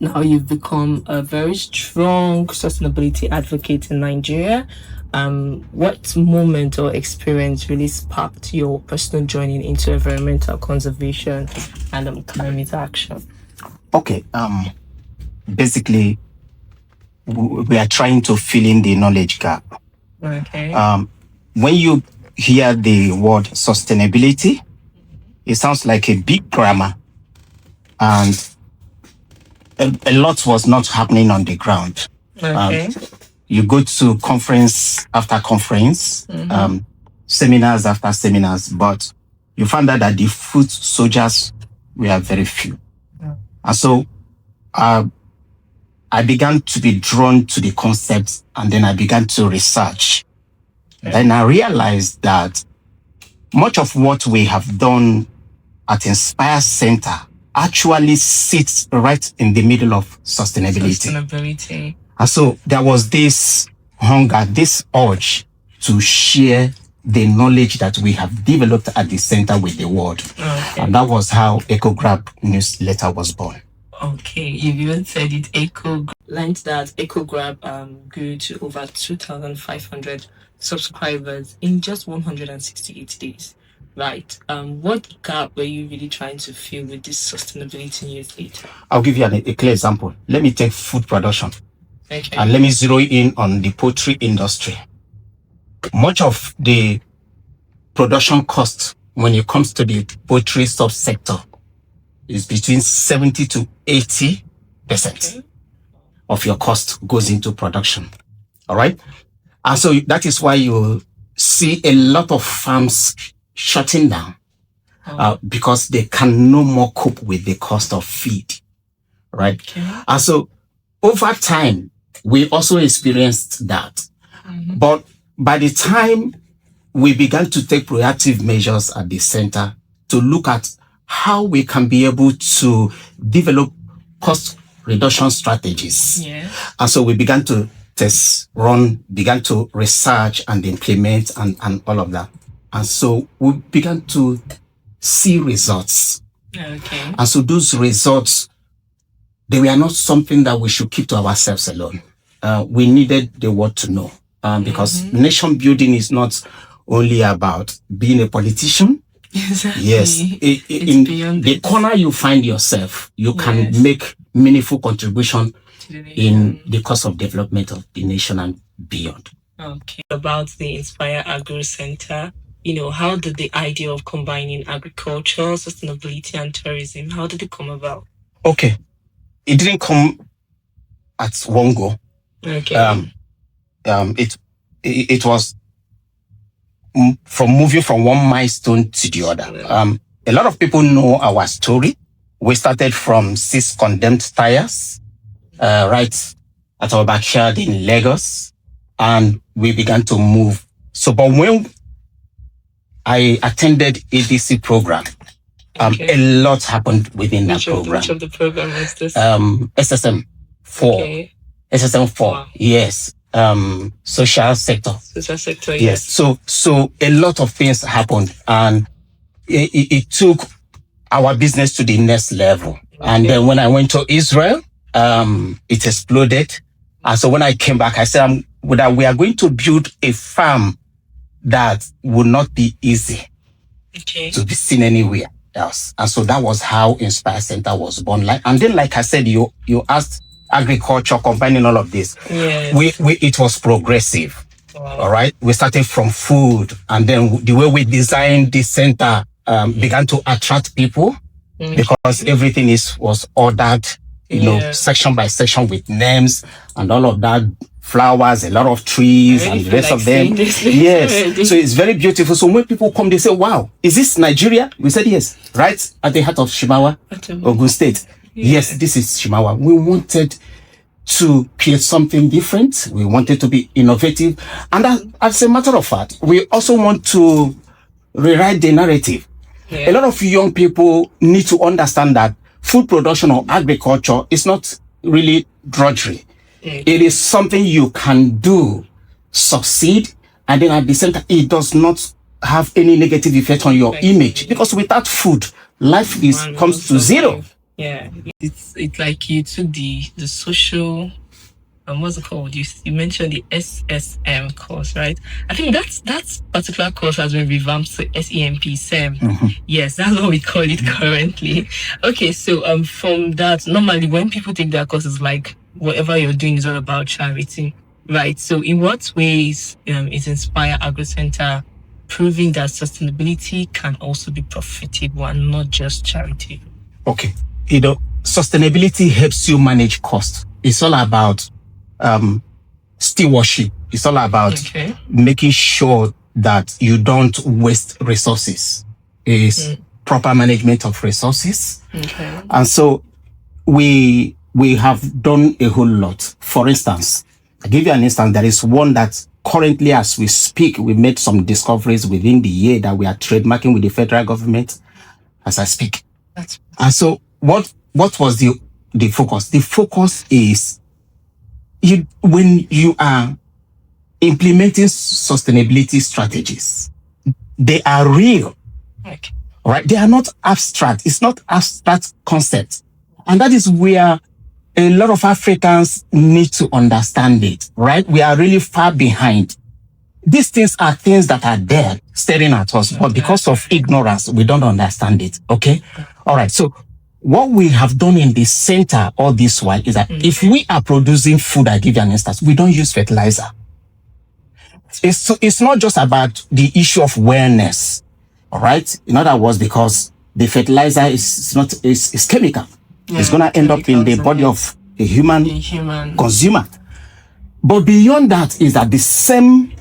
Now you've become a very strong sustainability advocate in Nigeria. What moment or experience really sparked your personal journey into environmental conservation and climate action? Okay. Basically, we are trying to fill in the knowledge gap. Okay. When you hear the word sustainability, it sounds like a big grammar, and a lot was not happening on the ground. Okay. You go to conference after conference, seminars after seminars, but you find out that the foot soldiers were very few. And so I began to be drawn to the concepts, and then I began to research. Then I realized that much of what we have done at Inspire Center actually sits right in the middle of sustainability. And so there was this hunger, this urge to share the knowledge that we have developed at the center with the world. Okay. And that was how EcoGrab newsletter was born. Okay, you've even said it, learned that EcoGrab grew to over 2,500 subscribers in just 168 days. Right. What gap were you really trying to fill with this sustainability newsletter? I'll give you a clear example. Let me take food production. Okay. And let me zero in on the poultry industry. Much of the production cost when it comes to the poultry subsector is between 70 to 80% of your cost goes into production. All right. And so that is why you see a lot of farms shutting down because they can no more cope with the cost of feed. Right. Okay. And so over time, we also experienced that. But by the time we began to take proactive measures at the center to look at how we can be able to develop cost reduction strategies. Yeah. And so we began to began to research and implement and all of that. And so we began to see results. Okay. And so those results, they were not something that we should keep to ourselves alone. We needed the world to know because nation building is not only about being a politician. Exactly. Yes. In the corner you find yourself, you can make meaningful contribution in the course of development of the nation and beyond. Okay. About the Inspire Agro Center, how did the idea of combining agriculture, sustainability, and tourism, how did it come about? Okay. It didn't come at one go. Okay. It was from moving from one milestone to the other. A lot of people know our story. We started from 6 condemned tires, right at our backyard in Lagos, and we began to move. So, but when I attended ADC program, a lot happened within that program. Which of the program was this? SSM 4. Okay. SSM 4. Wow. Yes. Social sector. Social sector. Yes. So a lot of things happened, and it took our business to the next level. Okay. And then when I went to Israel, it exploded. And so when I came back, I said, we are going to build a farm that would not be easy to be seen anywhere else. And so that was how Inspire Center was born. And then, like I said, you asked agriculture, combining all of this. Yes. It was progressive. Wow. All right. We started from food, and then the way we designed the center began to attract people because everything was ordered, section by section with names and all of that. Flowers, a lot of trees, and the rest of them. Yes. So it's very beautiful. So when people come, they say, wow, is this Nigeria? We said, yes, right at the heart of Shimawa, Ogun State. Yes, this is Shimawa. We wanted to create something different. We wanted to be innovative. And as a matter of fact, we also want to rewrite the narrative. A lot of young people need to understand that food production or agriculture is not really drudgery. It is something you can do, succeed, and then at the same time, it does not have any negative effect on your image. Because without food, life comes to zero. Yeah, it's like you took the social, what's it called? You mentioned the SSM course, right? I think that particular course has been revamped to SEM. Yes, that's what we call it currently. Okay, so from that, normally when people take that course, it's like whatever you're doing is all about charity, right? So in what ways is Inspire Agro Center proving that sustainability can also be profitable and not just charity? Okay. Sustainability helps you manage cost. It's all about stewardship. It's all about making sure that you don't waste resources. It's proper management of resources. Okay. And so we have done a whole lot. For instance, I'll give you an instance. There is one that currently, as we speak, we made some discoveries within the year that we are trademarking with the federal government as I speak. And so what was the focus? The focus is when you are implementing sustainability strategies, they are real. Okay. Right? They are not abstract. It's not abstract concept. And that is where a lot of Africans need to understand it, right? We are really far behind. These things are things that are there staring at us, but because of ignorance, we don't understand it. Okay? All right. So what we have done in the center all this while is that if we are producing food, I give you an instance, we don't use fertilizer. It's not just about the issue of wellness. All right. In other words, because the fertilizer is chemical. Yeah, it's going to end up in the body of a human consumer. But beyond that is that the same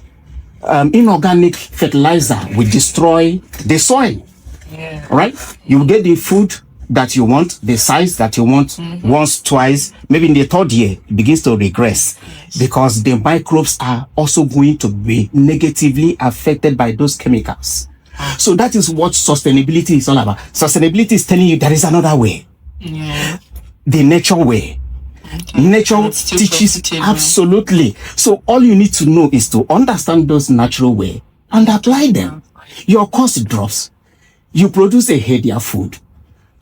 inorganic fertilizer will destroy the soil. Yeah. Right? You get the food that you want, the size that you want, once, twice, maybe in the third year, it begins to regress because the microbes are also going to be negatively affected by those chemicals. So that is what sustainability is all about. Sustainability is telling you there is another way. Yeah. The nature way. Okay. Nature teaches absolutely. So all you need to know is to understand those natural way and apply them. Your cost drops. You produce a healthier food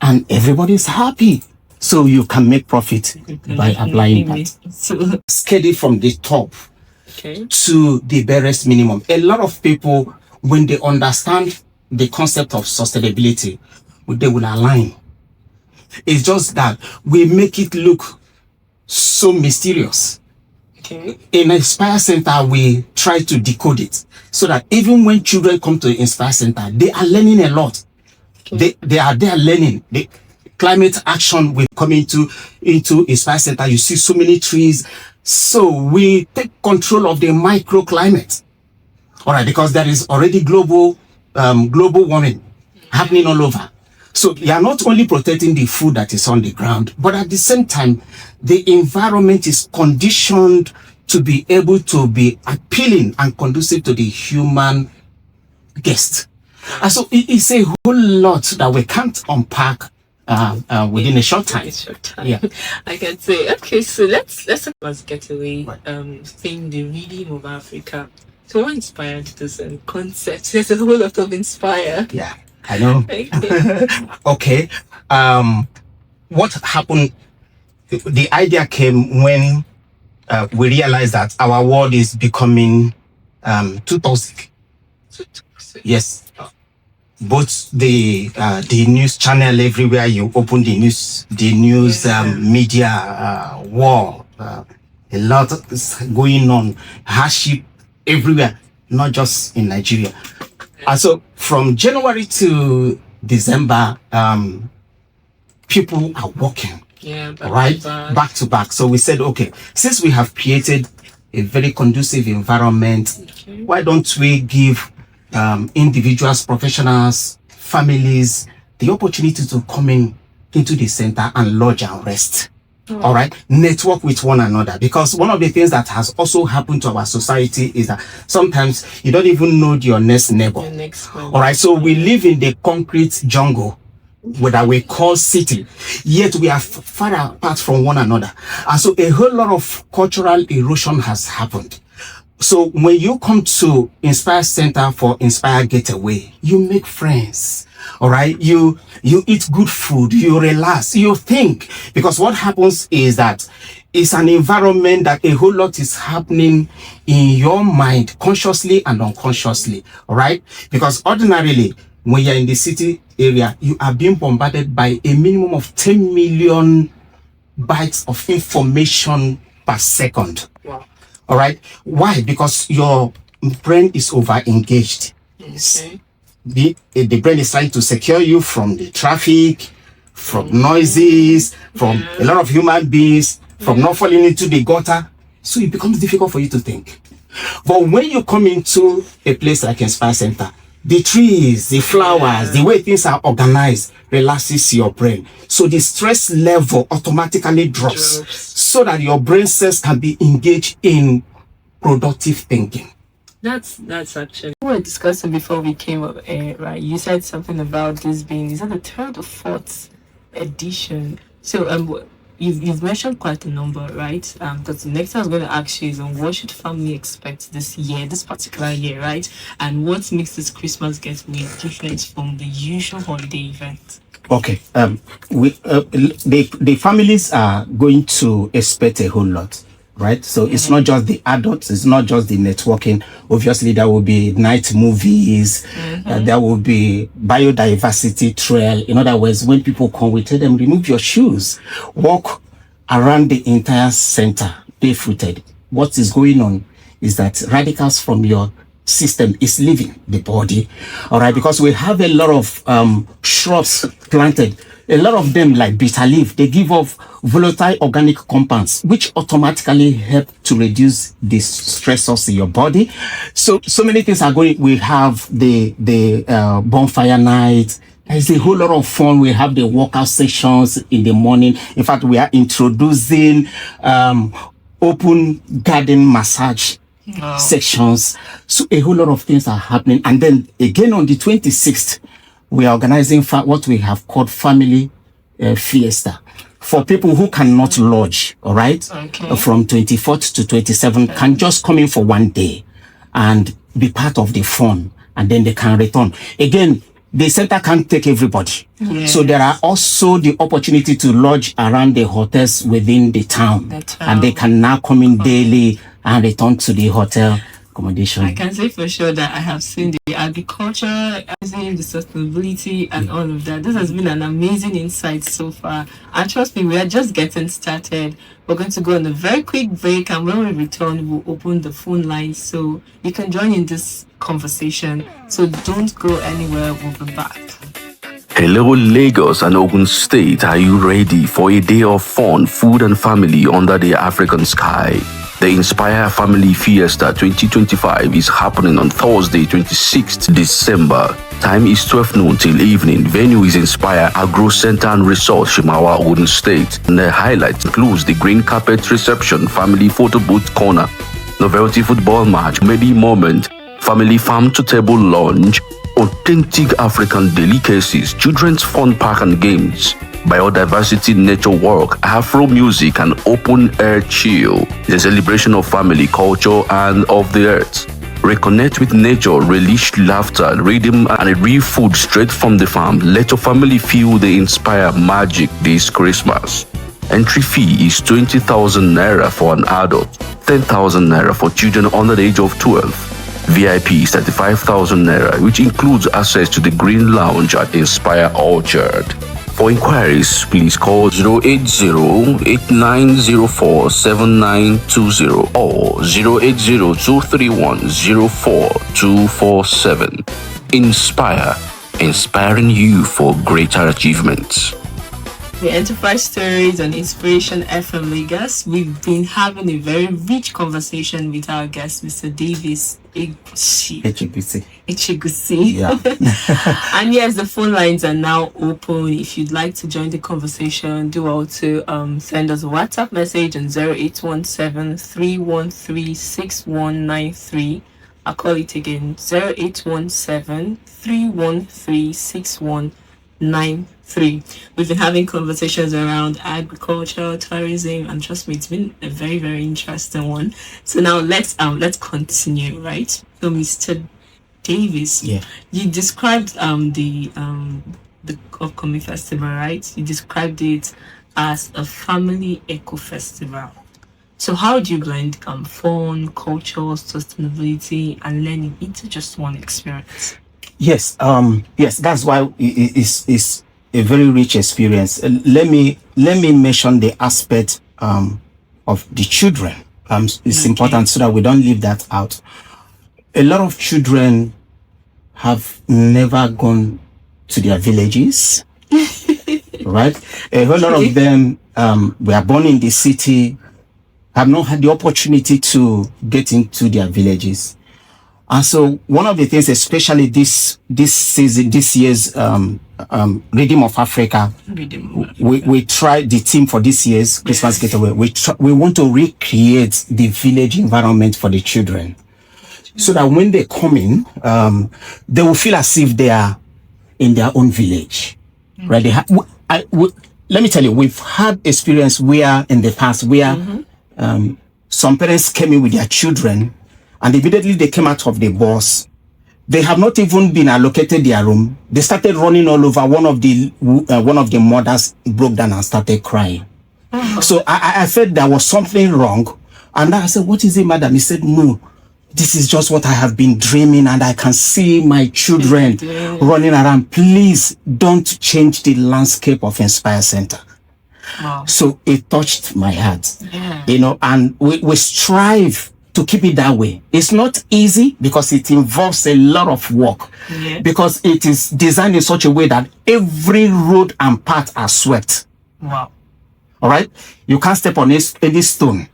and everybody's happy. So you can make profit by applying that. Scale it from the top to the barest minimum. A lot of people, when they understand the concept of sustainability, they will align. It's just that we make it look so mysterious. Okay. In Inspire Center, we try to decode it so that even when children come to the Inspire Center, they are learning a lot. Okay. They are there learning. The climate action will come into Inspire Center. You see so many trees. So we take control of the microclimate. All right, because there is already global warming happening all over. So you are not only protecting the food that is on the ground, but at the same time, the environment is conditioned to be able to be appealing and conducive to the human guest. And so it's a whole lot that we can't unpack within a short time. Yeah, I can say. Okay, so let's Getaway. Thing the reading of Africa. So what inspired this concept? There's a whole lot of inspire. Yeah, I know. Okay. What happened? The idea came when we realized that our world is becoming too toxic. Yes. Both the news channel everywhere you open the news media war, a lot is going on, hardship everywhere, not just in Nigeria. And so from January to December, people are working, back to back. So we said, okay, since we have created a very conducive environment, why don't we give individuals, professionals, families, the opportunity to come into the center and lodge and rest. All right, network with one another, because one of the things that has also happened to our society is that sometimes you don't even know your next neighbor. All right, so we live in the concrete jungle that we call city, yet we are far apart from one another, and so a whole lot of cultural erosion has happened. So when you come to Inspire Center for Inspire Getaway, you make friends. All right. You eat good food, you relax, you think. Because what happens is that it's an environment that a whole lot is happening in your mind, consciously and unconsciously. All right. Because ordinarily, when you're in the city area, you are being bombarded by a minimum of 10 million bytes of information per second. Wow. All right. Why? Because your brain is over engaged. Okay. The brain is trying to secure you from the traffic, from noises, from a lot of human beings, from not falling into the gutter. So it becomes difficult for you to think. But when you come into a place like Inspire Center, the trees, the flowers, the way things are organized relaxes your brain. So the stress level automatically drops so that your brain cells can be engaged in productive thinking. That's actually we were discussing before we came up, right? You said something about this being, is that the third or fourth edition? So you've mentioned quite a number, right? Because the next thing I was going to ask you is on what should family expect this year, this particular year, right? And what makes this Christmas getaway different from the usual holiday event? Okay. The families are going to expect a whole lot, right? So it's not just the adults, it's not just the networking. Obviously, there will be night movies, there will be biodiversity trail. In other words, when people come, we tell them, remove your shoes, walk around the entire center, barefooted. What is going on is that radicals from your system is leaving the body. All right, because we have a lot of shrubs planted. A lot of them, like bitter leaf, they give off volatile organic compounds, which automatically help to reduce the stressors in your body. So many things are going. We have the bonfire night. There's a whole lot of fun. We have the workout sessions in the morning. In fact, we are introducing open garden massage sections. So a whole lot of things are happening. And then again on the 26th, we are organizing what we have called family fiesta for people who cannot lodge. All right. Okay. From 24th to 27th can just come in for one day and be part of the fun, and then they can return. Again, the center can't take everybody. Yes. So there are also the opportunity to lodge around the hotels within the town. And they can now come in daily and return to the hotel accommodation. I can say for sure that I have seen the agriculture, I've seen the sustainability and all of that. This has been an amazing insight so far. And trust me, we are just getting started. We're going to go on a very quick break, and when we return, we'll open the phone lines so you can join in this conversation. So don't go anywhere, we'll be back. Hello Lagos and Ogun State, are you ready for a day of fun, food and family under the African sky? The Inspire Family Fiesta 2025 is happening on Thursday, 26th December. Time is 12 noon till evening. Venue is Inspire Agro Center and Resort, Shimawa, Ogun State. And the highlights includes the green carpet reception, family photo booth corner, novelty football match, medi moment, family farm to table lunch, authentic African delicacies, children's fun park and games, biodiversity nature walk, Afro music and open air chill. The celebration of family, culture and of the earth. Reconnect with nature, release laughter, rhythm and real food straight from the farm. Let your family feel the Inspire magic this Christmas. Entry fee is 20,000 naira for an adult, 10,000 naira for children under the age of 12. VIP is 35,000 naira, which includes access to the Green Lounge at Inspire Orchard. For inquiries, please call 080-8904-7920 or 080-231-04247. Inspire, inspiring you for greater achievements. The Enterprise Stories on Inspiration FM Lagos. We've been having a very rich conversation with our guest, Mr. Davis Echigusi. Yeah. And yes, the phone lines are now open. If you'd like to join the conversation, do also send us a WhatsApp message on 0817-313-6193. I'll call it again, 0817-313-6193. 93. We've been having conversations around agriculture, tourism, and trust me, it's been a very, very interesting one. So now let's continue, right? So Mr. Davis, Yeah. you described the upcoming festival, right? You described it as a family eco festival. So how do you blend fun, culture, sustainability, and learning into just one experience? Yes, yes, that's why it's a very rich experience. Let me mention the aspect of the children. It's Okay. important so that we don't leave that out. A lot of children have never gone to their villages, right? A whole lot of them were born in the city, have not had the opportunity to get into their villages. And so one of the things, especially this season, this year's Rhythm of Africa, we tried the theme for this year's Christmas Getaway. We want to recreate the village environment for the children, so that when they come in, they will feel as if they are in their own village, right? Let me tell you, we've had experience where in the past where some parents came in with their children, and immediately they came out of the bus. They have not even been allocated their room. They started running all over. One of the mothers broke down and started crying. So I felt there was something wrong, and I said, "What is it, madam?" He said, "No, this is just what I have been dreaming, and I can see my children running around. Please don't change the landscape of Inspire Center." Wow. So it touched my heart, Yeah. and we strive to keep it that way. It's not easy because it involves a lot of work, because it is designed in such a way that every road and path are swept. Wow. All right, you can't step on any stone.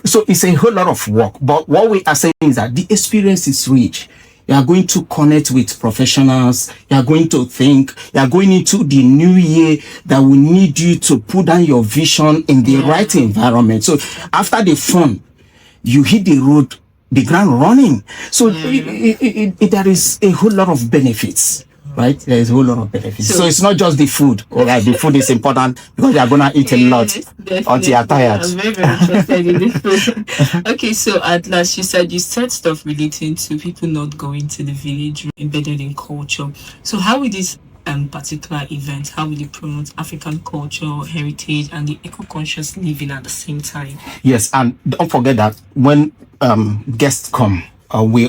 So it's a whole lot of work. But what we are saying is that the experience is rich. You are going to connect with professionals. You are going to think. You are going into the new year that will need you to put down your vision in the right environment. So after the fun, you hit the road, the ground running. So there is a whole lot of benefits, right? There is a whole lot of benefits. So it's not just the food. All right, the food is important because you are going to eat a lot until you are tired. I'm very, very interested in this food. Okay, so at last you said stuff relating to people not going to the village, embedded in culture. So how will this particular event, how will it promote African culture, heritage, and the eco-conscious living at the same time? Yes, and don't forget that when guests come, we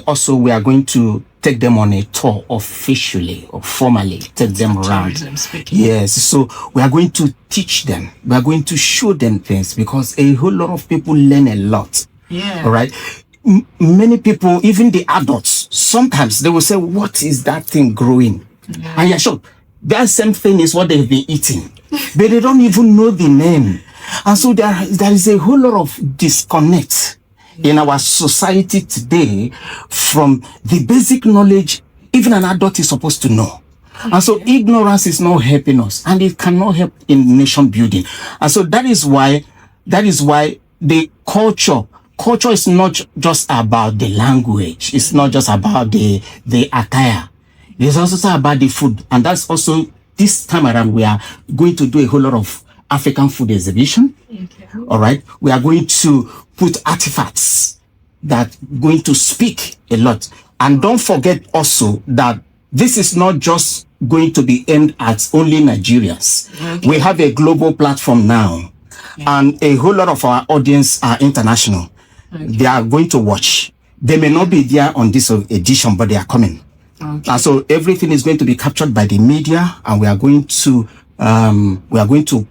are going to take them on a tour officially or formally, take them around. Tourism speaking. Yes, so we are going to teach them. We are going to show them things because a whole lot of people learn a lot. Yeah. All right. Many people, even the adults, sometimes they will say, "What is that thing growing?" And yeah, sure, that same thing is what they've been eating, but they don't even know the name. And so there is a whole lot of disconnect in our society today from the basic knowledge even an adult is supposed to know. And so ignorance is not helping us, and it cannot help in nation building. And so that is why the culture is not just about the language. It's not just about the attire. It's also about the food. And that's also, this time around, we are going to do a whole lot of African food exhibition. Okay. All right. We are going to put artifacts that are going to speak a lot. And don't forget also that this is not just going to be aimed at only Nigerians. Okay. We have a global platform now, and a whole lot of our audience are international. Okay. They are going to watch. They may not be there on this edition, but they are coming. Okay. And so everything is going to be captured by the media, and we are going to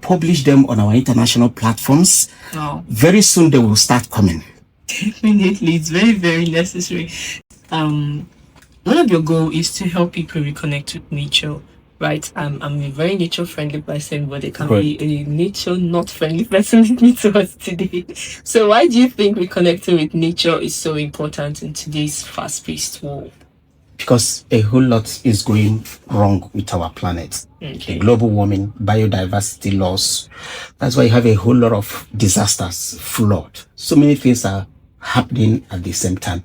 publish them on our international platforms. Oh. Very soon they will start coming. Definitely, it's very, very necessary. One of your goals is to help people reconnect with nature, right? I'm a very nature-friendly person, but it can be a nature-not-friendly person listening to us today. So why do you think reconnecting with nature is so important in today's fast-paced world? Because a whole lot is going wrong with our planet. Okay. Global warming, biodiversity loss. That's why you have a whole lot of disasters, flood. So many things are happening at the same time.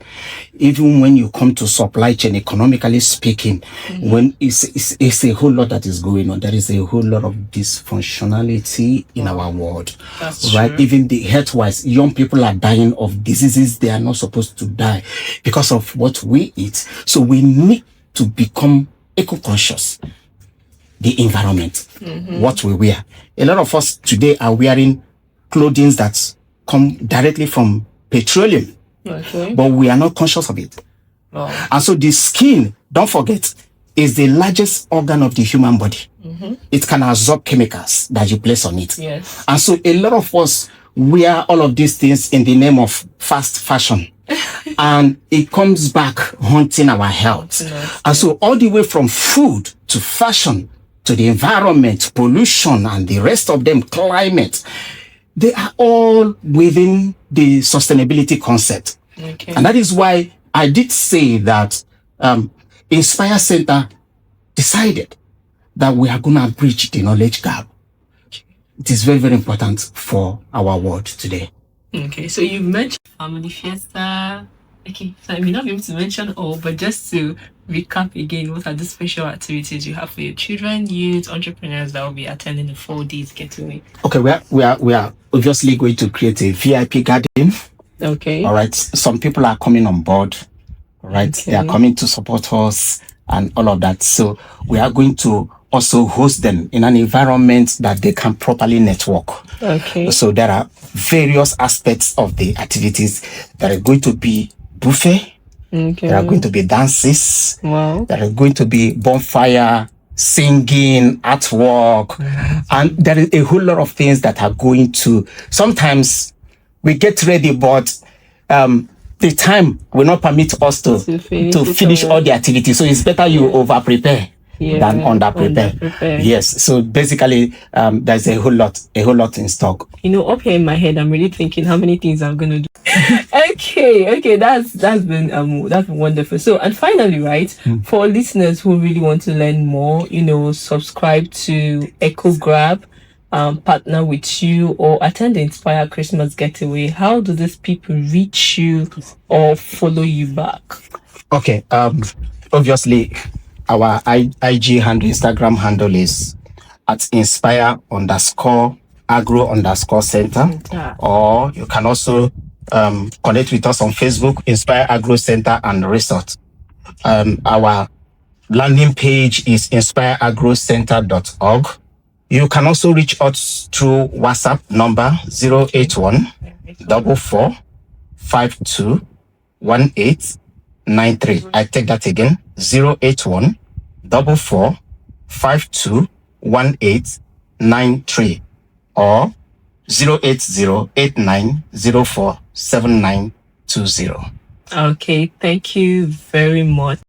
Even when you come to supply chain, economically speaking, when it's a whole lot that is going on. There is a whole lot of dysfunctionality in our world. That's right? true. Even the health-wise, young people are dying of diseases they are not supposed to die because of what we eat. So we need to become eco-conscious. The environment, what we wear. A lot of us today are wearing clothing that come directly from petroleum, Okay. but we are not conscious of it. Oh. And so the skin, don't forget, is the largest organ of the human body. It can absorb chemicals that you place on it. Yes. And so a lot of us wear all of these things in the name of fast fashion. And it comes back haunting our health. And so all the way from food to fashion to the environment, pollution, and the rest of them, climate, they are all within the sustainability concept. Okay. And that is why I did say that Inspire Center decided that we are going to bridge the knowledge gap. It is very, very important for our world today. Okay, so you've mentioned family fiesta. Okay, so I may not be able to mention all, but just to recap again, what are the special activities you have for your children, youth, entrepreneurs that will be attending the 4 days getaway? Okay, we are obviously going to create a VIP garden. Okay. All right. Some people are coming on board. All right. Okay. They are coming to support us and all of that. So we are going to also host them in an environment that they can properly network. Okay. So there are various aspects of the activities. There are going to be buffet. Okay. There are going to be dances. Wow. There are going to be bonfire, singing, artwork, and there is a whole lot of things that are going to. Sometimes we get ready, but the time will not permit us to finish all the activities. So it's better you over prepare than under prepare. Yes. So basically, there's a whole lot in stock. You know, up here in my head, I'm really thinking how many things I'm gonna do. Okay, that's been wonderful. So, and finally, right, for listeners who really want to learn more, you know, subscribe to EcoGrab, partner with you, or attend the Inspire Christmas Getaway. How do these people reach you or follow you back? Okay, obviously, our IG handle, Instagram handle is at inspire_agro_center, or you can also connect with us on Facebook, Inspire Agro Center and Resort. Our landing page is inspireagrocenter.org. You can also reach us through WhatsApp number 081 44 52 1893. I take that again, 081 44 52 1893 or 08089047920. Okay, thank you very much.